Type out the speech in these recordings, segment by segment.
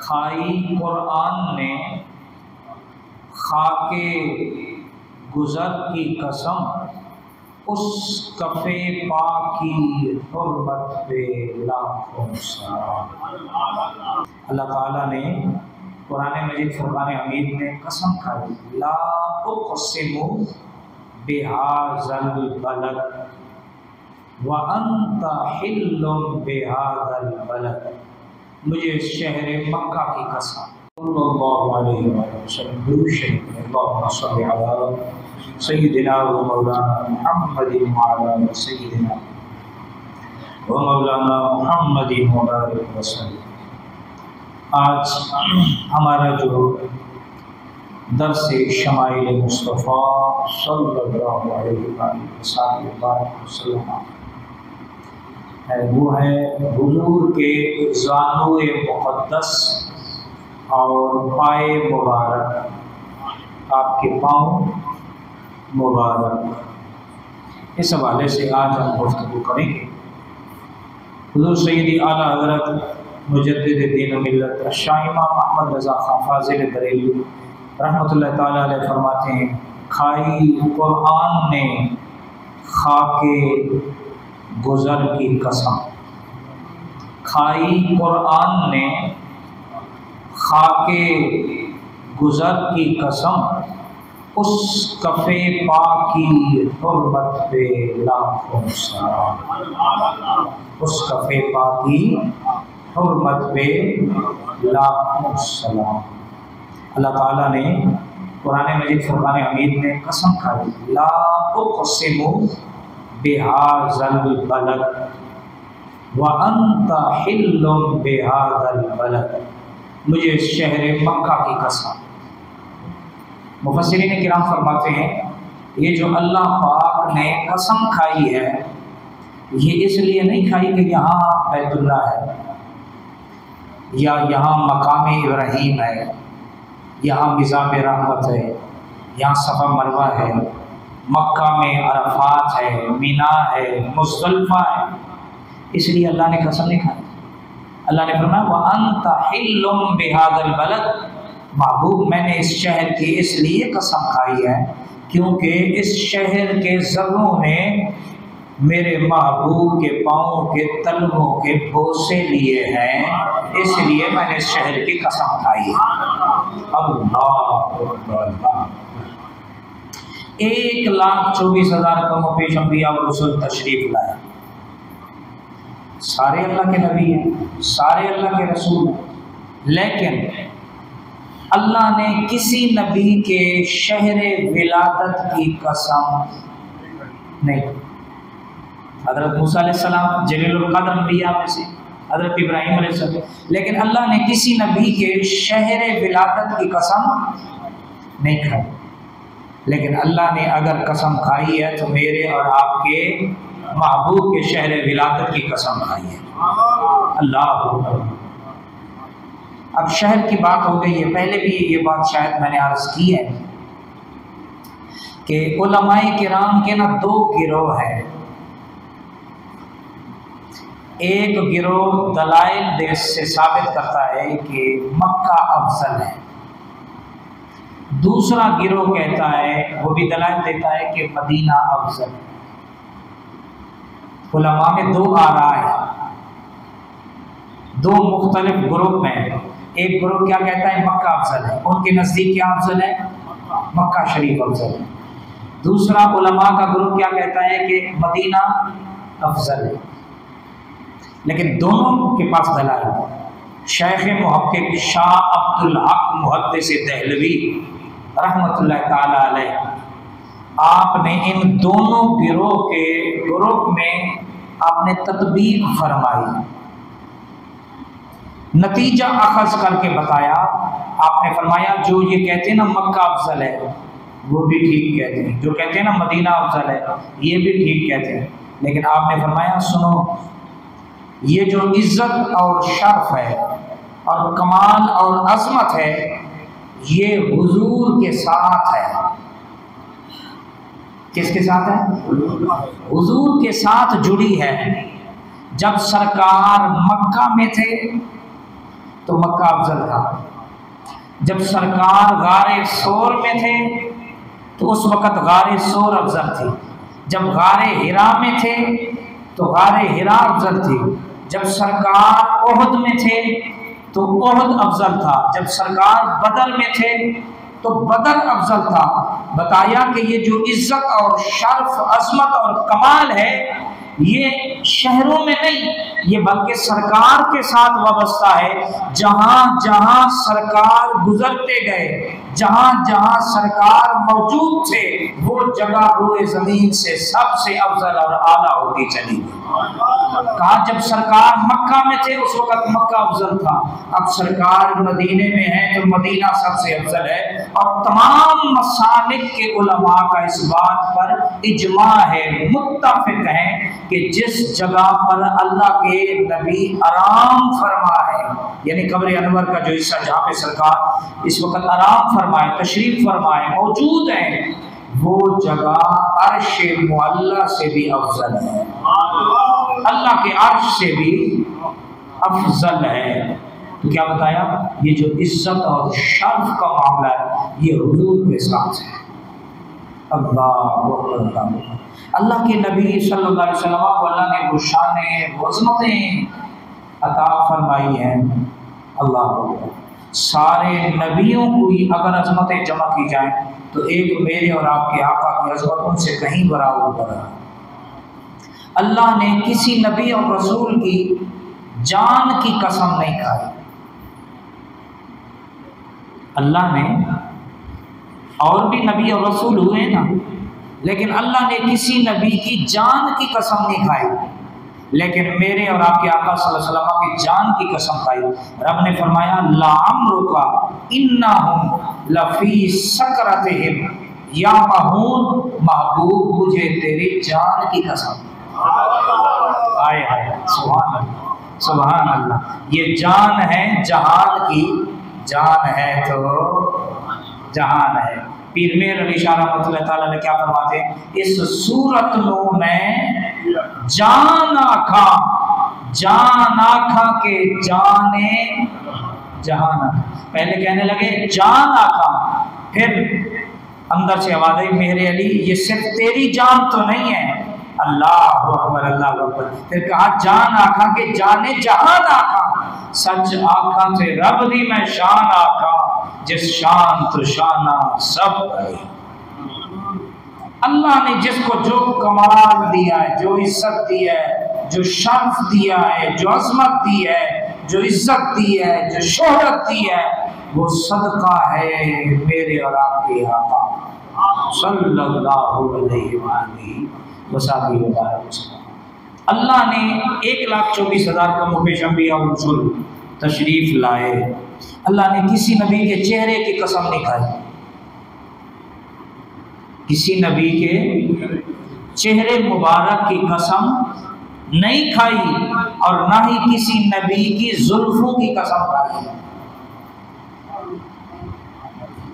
खाई कुरान ने खाके गुजर की कसम उस कफ़े पाक की हुर्मत पे लाखों सलाम। अल्लाह ताला ने कुरान मजीद फुरकान हमीद में कसम खाई, ला उक़सिमु बिहाज़ल बलद व अंता हिल्लुम बिहाज़ल बलद, मुझे शहर मक्का की कसम। सल्लल्लाहु अलैहि वसल्लम सय्यिदिना व मौलाना मुहम्मदिन व अला सय्यिदिना व मौलाना मुहम्मदिन व बारिक वसल्लम। आज हमारा जो दर्स शमाइल मुस्तफ़ा सल्लल्लाहु अलैहि वसल्लम वो है हुजूर के ज़ानुए मुक़द्दस और पाए मुबारक, आपके पाँव मुबारक। इस हवाले से आज हम गुफ्तगू करेंगे। हुजूर सैयदी आला हज़रत मुजद्दिद दीन व मिल्लत शाह इमाम अहमद रज़ा खां फ़ाज़िल बरेलवी रहमतुल्लाह ताला अलैह फरमाते हैं, खाई कुरान ने खाके गुजर की कसम, खाई कुरान ने खाके गुजर की कसम उस कफ़े पाक की हुर्मत पे लाखों सलाम, उस कफ़े पाक की हुर्मत पे लाखों सलाम। अल्लाह ताला ने कुरान मजीद फुरकान हमीद में कसम खाई, ला उक़सिमु बिहाज़ल बलद व अंता हिल्लुम बिहाज़ल बलद, मुझे शहर मक्का की कसम। मुफस्सिरीन किराम फरमाते हैं, ये जो अल्लाह पाक ने कसम खाई है, ये इसलिए नहीं खाई कि यहाँ बैतुल्लाह है या यहाँ मकाम इब्राहीम है, यहाँ मिज़ाब रहमत है, यहाँ सफ़ा मरवा है, मक्का में अरफात है, मीना है, मुज़दलिफ़ा है, इसलिए अल्लाह ने कसम नहीं खाई। अल्लाह ने फरमाया व अंता हिल्लुम बिहाज़ल बलद, महबूब मैंने इस शहर की इसलिए कसम खाई है क्योंकि इस शहर के ज़र्रों ने मेरे महबूब के पाँव के तलवों के बोसे लिए हैं, इसलिए मैंने इस शहर की कसम खाई है। अल्लाह 1,24,000 कमो पेश अंबिया और रसूल तशरीफ़ लाए, सारे अल्लाह के नबी हैं, सारे अल्लाह के रसूल हैं, लेकिन अल्लाह ने किसी नबी के शहर विलादत की कसम नहीं। हज़रत मूसा अलैहिस्सलाम जलीलुल क़द्र अंबिया में से, हज़रत इब्राहीम अलैहिस्सलाम, लेकिन अल्लाह ने किसी नबी के शहर विलादत की कसम नहीं खाई। लेकिन अल्लाह ने अगर कसम खाई है तो मेरे और आपके महबूब के शहर विलादत की कसम खाई है। अल्लाह, अब शहर की बात हो गई है, पहले भी ये बात शायद मैंने अर्ज़ की है कि उलमाए किराम के ना दो गिरोह हैं। एक गिरोह दलाइल देश से साबित करता है कि मक्का अफजल है, दूसरा गिरोह कहता है, वो भी दलाइल देता है कि मदीना अफजल है। उलमा में दो आरा है, दो मुख्तलिफ ग्रुप में। एक ग्रुप क्या कहता है मक्का अफजल है, उनके नज़दीक क्या अफजल है, मक्का शरीफ अफजल है। दूसरा उलमा का ग्रुप क्या कहता है कि मदीना अफजल है। लेकिन दोनों के पास दलाइल है। शेख मुहक्किक शाह अब्दुल हक मुहद्दिस दहलवी रहमतुल्लाह ताला अलैह, आपने इन दोनों गिरोह के ग्रुप में आपने तत्बीक फरमाई, नतीजा अखज़ करके बताया। आपने फरमाया जो ये कहते हैं ना मक्का अफजल है वो भी ठीक कहते हैं, जो कहते हैं ना मदीना अफजल है ये भी ठीक कहते हैं, लेकिन आपने फरमाया सुनो, ये जो इज्जत और शर्फ है और कमाल और अज़मत है ये हुजूर के साथ है। किसके साथ है? हुजूर के साथ जुड़ी है। जब सरकार मक्का में थे तो मक्का अफजल था। जब सरकार गारे सोर में थे तो उस वक़्त गारे सोर अफजल थी। जब गारे हिरा में थे तो गारे हिरा अफजल थी। जब सरकार ओहद में थे तो ओहद अफजल था। जब सरकार बदर में थे तो बदर अफजल था। बताया कि ये जो इज्जत और शर्फ, अजमत और कमाल है, ये शहरों में नहीं, ये बल्कि सरकार के साथ वाबस्ता है। जहां जहां सरकार गुजरते गए, जहां जहां सरकार मौजूद थे, वो जगह रोए जमीन से सबसे अफजल और आला होती चली गई। कहा जब सरकार मक्का में थे उस वक्त मक्का अफजल था, अब सरकार मदीने में है तो मदीना सबसे अफजल है। और तमाम मसालिक के उलमा का इस बात पर इजमा है, मुत्तफिक हैं कि जिस जगह पर अल्लाह के नबी आराम फरमाए, यानी कब्र अनवर का जो हिस्सा जहाँ पे सरकार इस वक्त आराम फरमाए, तशरीफ फरमाए, मौजूद है, वो जगह अर्श मुअल्ला से भी अफजल है, अल्लाह के अर्श से भी अफजल है। तो क्या बताया, ये जो इज्जत और शर्फ का मामला है ये हुजूर के साथ है। अल्लाह अल्लाह के नबी सल्लल्लाहु अलैहि वसल्लम को अल्लाह ने वो शानें, वो अज़मतें अता फरमाई हैं। अल्लाह सारे नबियों को ही अगर अज़मतें जमा की जाएं तो एक मेरे और आपके आका की अज़मतों से कहीं बराबर है। अल्लाह ने किसी नबी और रसूल की जान की कसम नहीं खाई। अल्लाह ने, और भी नबी और रसूल हुए ना, लेकिन अल्लाह ने किसी नबी की जान की कसम नहीं खाई, लेकिन मेरे और आपके आका सल्लल्लाहु अलैहि वसल्लम की जान की कसम खाई। रब ने फरमाया ला अम्रुका इन्नहुम लफी सकरतिहिम या महबूब, मुझे तेरी जान की कसम। आए हाय सुभान अल्लाह, सुभान अल्लाह। ये जान है, जहान की जान है तो जहान है। पीर मेर अली शाह रहमतुल्लाह तआला ने क्या फरमाते, इस सूरत में जान आखा के जाने जहान। पहले कहने लगे जान आखा, फिर अंदर से आवाज आई मेरे अली ये सिर्फ तेरी जान तो नहीं है, अल्लाह अकबर अल्लाह अकबर। फिर कहा जान आखा के जाने जहान आखा, सच आखा से रब दी मैं शान आखा, जिस शान तो शाना सब है। अल्लाह ने जिसको जो कमाल दिया है, जो इज्जत दी है, जो शर्फ दिया है, जो अजमत दी है, जो इज्जत दी है, जो शोहरत दी है, वो सदका है मेरे और आपके आका सल्लल्लाहु अलैहि वसल्लम। अल्लाह ने 1,24,000 का मुपेशंबिया और रसूल तशरीफ लाए। अल्लाह ने किसी नबी के चेहरे की कसम नहीं खाई, किसी नबी के चेहरे मुबारक की कसम नहीं खाई, और ना ही किसी नबी की जुल्फों की कसम खाई।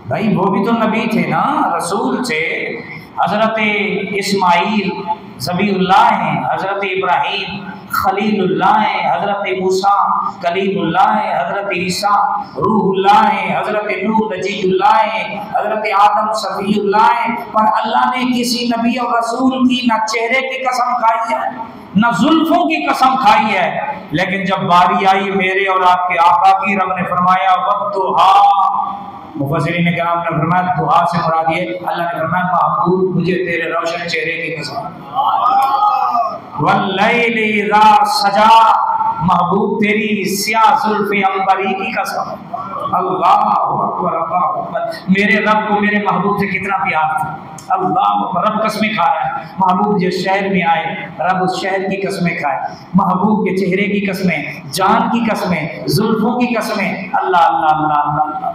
भाई वो भी तो नबी थे ना, रसूल थे। हजरत इस्माइल ज़बीउल्लाह हैं, हजरत इब्राहीम खलीलुल्लाह हैं, हजरत मूसा कलीमुल्लाह हैं, हजरत ईसा रूहुल्लाह हैं, हजरत नूह नजीयुल्लाह हैं, हजरत आदम सफीउल्लाह हैं। पर अल्लाह ने किसी नबी और रसूल की ना चेहरे की कसम खाई है, ना जुल्फों की कसम खाई है। लेकिन जब बारी आई मेरे और आपके आका की, रब ने फरमाया वद्दुहा, मुफस्सिरीन ने कराम ने फरमाया दुआ से मुराद ये, अल्लाह ने फरमाया महबूब मुझे तेरे रोशन चेहरे की कसम, वल्लैलि इज़ा सजा, महबूब तेरी स्याह जुल्फ़े अंबरी की कसम। अल्लाहु अकबर अल्लाहु अकबर। मेरे रब को मेरे महबूब से कितना प्यार था। अल्लाह रब कसमें खा रहा है। महबूब जिस शहर में आए रब उस शहर की कसमें खाए, महबूब के चेहरे की कसमें, जान की कसमें, जुल्फों की कसमें। अल्लाह अल्लाह अल्लाह अल्लाह।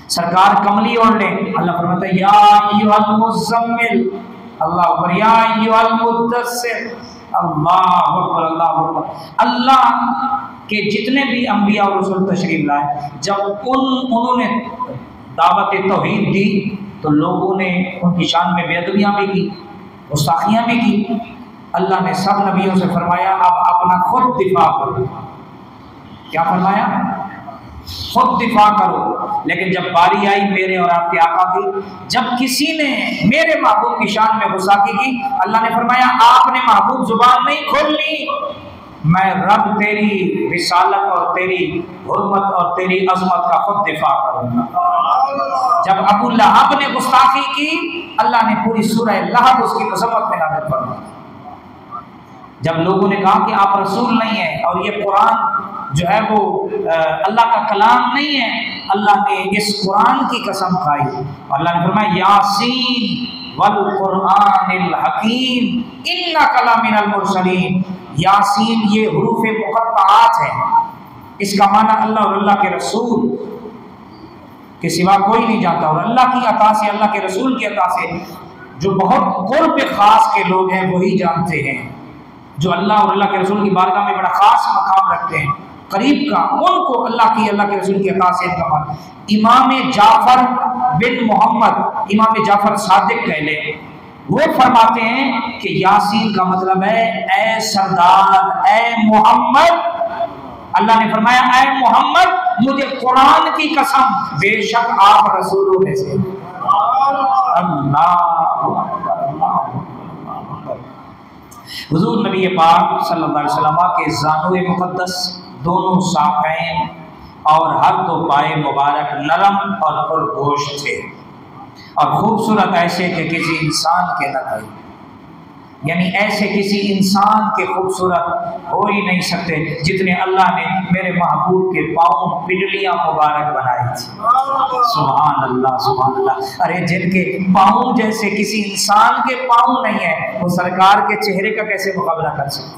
सरकार कमली ओढ़ ले, अल्लाह फरमाता है या अय्युहल मुज़म्मिल, अल्लाह अकबर, या अय्युहल मुद्दस्सिर, अल्लाह अकबर अल्लाह अकबर। अल्लाह के जितने भी अंबिया और रसूल तशरीफ लाए, जब उन्होंने दावत तौहीद दी तो लोगों ने उनकी शान में बेअदबियाँ भी की, गुस्ताखियाँ भी की। अल्लाह ने सब नबियों से फरमाया अब अपना खुद दिफा करो। क्या फरमाया? खुद दिफा करो। लेकिन जब बारी आई मेरे और आपके आका की, जब किसी ने मेरे महबूब की शान में गुस्ताखी की, अल्लाह ने फरमाया आपने महबूब जुबान नहीं खोलनी, मैं रब तेरी रिसालत और तेरी हुर्मत और तेरी अजमत का खुद दिफा करूंगा। जब अबू लहब ने गुस्ताखी की, अल्लाह ने पूरी सूरह लहब उसकी मजम्मत में नाज़िल फरमाई। जब लोगों ने कहा कि आप रसूल नहीं है और ये कुरान जो है वो अल्लाह का कलाम नहीं है, अल्लाह ने इस कुरान की कसम खाई। अल्लाह ने फरमाया यासीन वल कुरानिल हकीम इन्नका लमिनल मुरसलीन। यासीन ये हुरूफ मुक़त्तआत है, इसका माना अल्लाह और अल्लाह के रसूल के सिवा कोई नहीं जानता। और अल्लाह की अता से, अल्लाह के रसूल की अता से जो बहुत कुर्ब खास के लोग हैं वही जानते हैं, जो अल्लाह और अल्लाह के रसूल की बारगाह में बड़ा खास मकाम रखते हैं, करीब का, उनको अल्लाह की, अल्लाह के रसूल की अता से कमाल। इमाम जाफर बिन मोहम्मद, इमाम जाफर सादिक कह ले, वो फरमाते हैं कि यासीन का मतलब है ए सरदार, ए मोहम्मद। अल्लाह ने फरमाया ए मोहम्मद मुझे कुरान की कसम, बेशक आप रसूलों में से। हुजूर नबी पाक सल्लल्लाहु अलैहि वसल्लम के ज़ानुए मुक़द्दस, दोनों साक़ैन और हर दो पाए मुबारक नरम और पुरगोश थे और खूबसूरत ऐसे कि किसी इंसान के न थे, यानी ऐसे किसी इंसान के खूबसूरत हो ही नहीं सकते जितने अल्लाह ने मेरे महबूब के पाँव पिंडलियाँ मुबारक बनाई थी। सुभान अल्लाह, सुभान अल्लाह। अरे जिनके पाँव जैसे किसी इंसान के पाँव नहीं है, वो सरकार के चेहरे का कैसे मुकाबला कर सकते?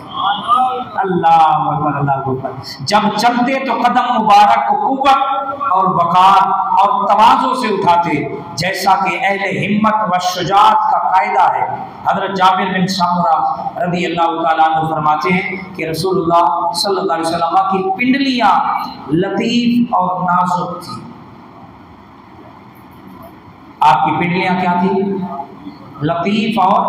अल्लाह अकबर, अल्लाह अकबर। जब चलते तो कदम मुबारक को कुव्वत और वक़ार और तवाज़ु से उठाते, जैसा कि अहले हिम्मत व शुजाअत का कायदा है। हज़रत जाबिर बिन समुरा रज़ी अल्लाह तआला अन्हु फरमाते हैं कि रसूलुल्लाह सल्लल्लाहु अलैहि वसल्लम की पिंडलियाँ लतीफ़ और नाजुक थी। आपकी पिंडलियाँ क्या थी? लतीफ़ और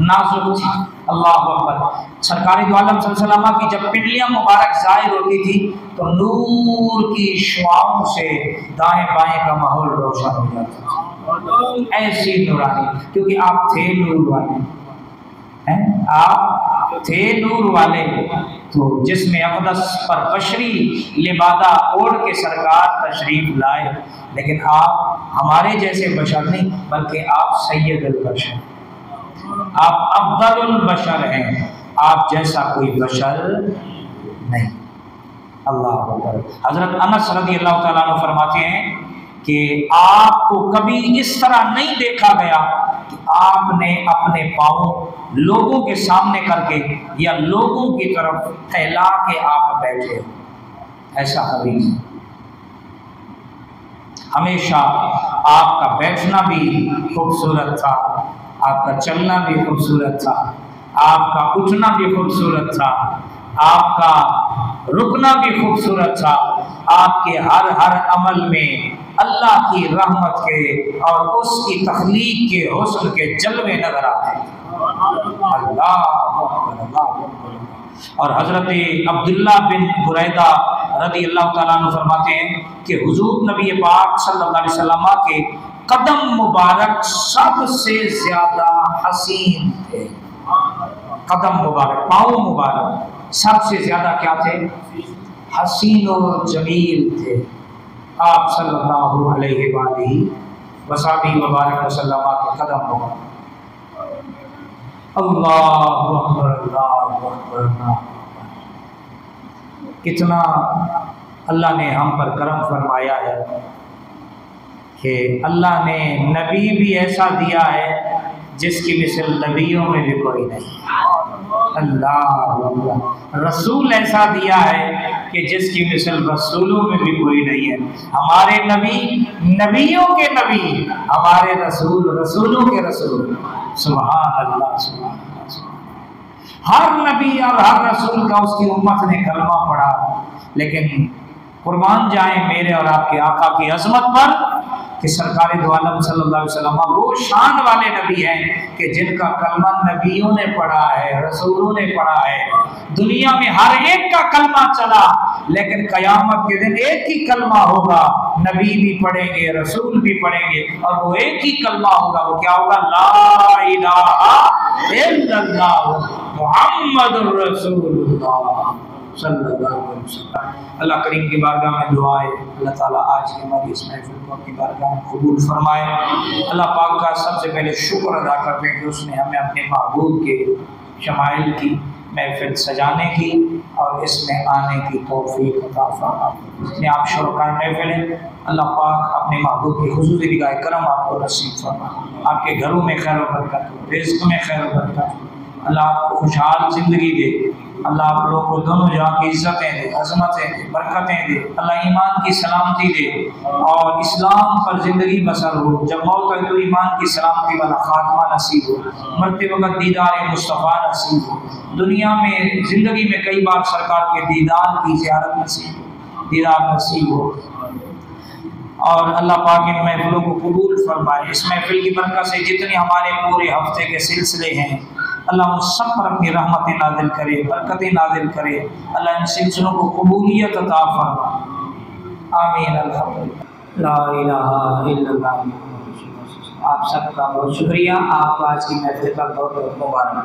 नाजुक थी। अल्लाह अकबर। सरकारी दो आलम सल्लल्लाहु अलैहि वसल्लम की जब पिंडलियाँ मुबारक ज़ाहिर होती थी तो नूर की शुआओं से दाएं बाएं का माहौल रोशन हो जाता था। ऐसी नूरानी, क्योंकि आप थे नूर वाले हैं, आप थे नूर वाले। तो जिसमें अक़दस पर बशरी लिबादा ओढ़ के सरकार तशरीफ लाए, लेकिन आप हमारे जैसे बशर नहीं, बल्कि आप सैयदुल बशर, आप अफ़ज़लुल बशर हैं, आप जैसा कोई बशर नहीं। अल्लाह अकबर। हज़रत अनस रज़ी अल्लाह तआला अन्हु फरमाते हैं कि आपको कभी इस तरह नहीं देखा गया कि आपने अपने पाँव लोगों के सामने करके या लोगों की तरफ फैला के आप बैठे, ऐसा कभी नहीं। हमेशा आपका बैठना भी खूबसूरत था, आपका चलना भी खूबसूरत था, आपका उठना भी खूबसूरत था, आपका रुकना भी खूबसूरत था। आपके हर हर अमल में अल्लाह की रहमत के और उसकी तख्लीक के हुस्न के जलवे नजर आते हैं। अल्लाह। और हज़रत अब्दुल्ला बिन बुरैदा रज़ी अल्लाह तआला अन्हु फरमाते हैं कि हुजूर नबी पाक सल्लल्लाहु अलैहि वसल्लम के कदम मुबारक सबसे ज़्यादा हसीन थे। कदम मुबारक, पाँव मुबारक सबसे ज़्यादा क्या थे? हसीन और जमील थे। आप सल्लल्लाहु अलैहि वसल्लम मुबारक वसल्लम के कदम मुबारक। अल्लाहु अकबर, अल्लाहु अकबर। कितना अल्लाह ने हम पर करम फरमाया है कि अल्लाह ने नबी भी ऐसा दिया है जिसकी मिसल नबियों में भी कोई नहीं। अल्लाह। रसूल ऐसा दिया है कि जिसकी मिसल रसूलों में भी कोई नहीं है। हमारे नबी नबियों के नबी, हमारे रसूल रसूलों के रसूल। सुभान अल्लाह, सुभान अल्लाह। हर नबी और हर रसूल का उसकी उम्मत ने कलमा पढ़ा, लेकिन कुर्बान जाए मेरे और आपके आका की अजमत पर कि सरकार दो आलम सल्लल्लाहु अलैहि वसल्लम वो शान वाले नबी हैं कि जिनका कलमा नबियों ने पढ़ा है, रसूलों ने पढ़ा है। दुनिया में हर एक का कलमा चला, लेकिन क़यामत के दिन एक ही कलमा होगा, नबी भी पढ़ेंगे, रसूल भी पढ़ेंगे, और वो एक ही कलमा होगा। वो क्या होगा? ला इलाहा इल्लल्लाह मुहम्मदुर रसूलुल्लाह सल्लल्लाहु अलैहि वसल्लम। अल्लाह करीम की बारगाह में दुआ है, अल्लाह ताला आज की हमारी इस महफिल को अपनी बारगाह में कबूल फरमाए। अल्लाह पाक का सबसे पहले शुक्र अदा करते हैं कि उसने हमें अपने महबूब के शमाइल की महफिल सजाने की और इसमें आने की तौफीक अता फरमाए। जितने आप शुरकाए महफिल हैं, अल्लाह पाक अपने महबूब की खुसूसी निगाह करम आपको नसीब फरमाए। आपके घरों में खैर व बरकत हो, रिज़्क़ में खैर व बरकत हो, अल्लाह आपको खुशहाल ज़िंदगी दे, अल्लाह आप लोगों को दोनों जहाँ की इज़्ज़तें दे, अज़मतें दे, बरकतें दे, अल्लाह ईमान की सलामती दे और इस्लाम पर ज़िंदगी बसर हो। जब मौत आए तो ईमान की सलामती वाला खात्मा नसीब हो, मरते वक़्त दीदार मुस्तफ़ा नसीब हो, दुनिया में ज़िंदगी में कई बार सरकार के दीदार की ज़ियारत नसीब हो, दीदार नसीब हो। और अल्लाह पाक इन महफिलों को कबूल फरमाए। इस महफिल की बरकत से जितने हमारे पूरे हफ्ते के सिलसिले हैं, अल्लाह उन सब पर अपनी रहमतें नाज़िल करे, बरकतें नाज़िल करे। अल्लाह इन सिलसिलों को कबूलियत अता फरमाए। आमीन। अल्हम्दुलिल्लाह ला इलाहा इल्लल्लाह। आप सबका बहुत शुक्रिया। आपको आज की महफिल का बहुत बहुत मुबारक।